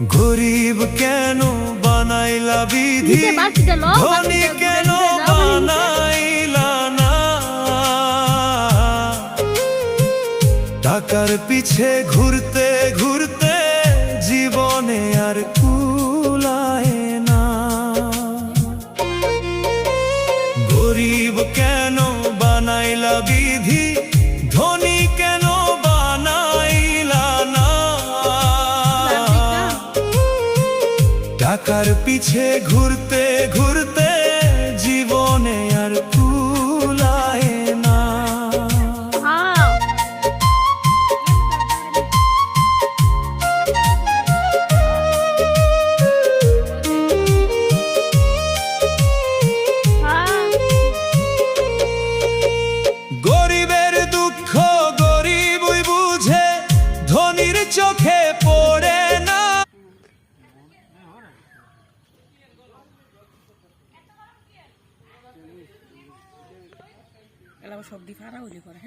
গরিব কেন বানাইলা বিধি, ধনী কেন বানাইলা না। টাকার পিছে ঘুরতে ঘুরতে জীবনে আর কুলায় না। গরিব কেন বানাইলা বিধি, ধনী কেন বানাইলা না। টাকার পিছে ঘুরতে ঘুরতে জীবনে আর কুলায় না। গরিবের দুঃখ গরিবই বুঝে, ধনীর চোখে পড়ে না। সবজি খারাপ হইলে করে।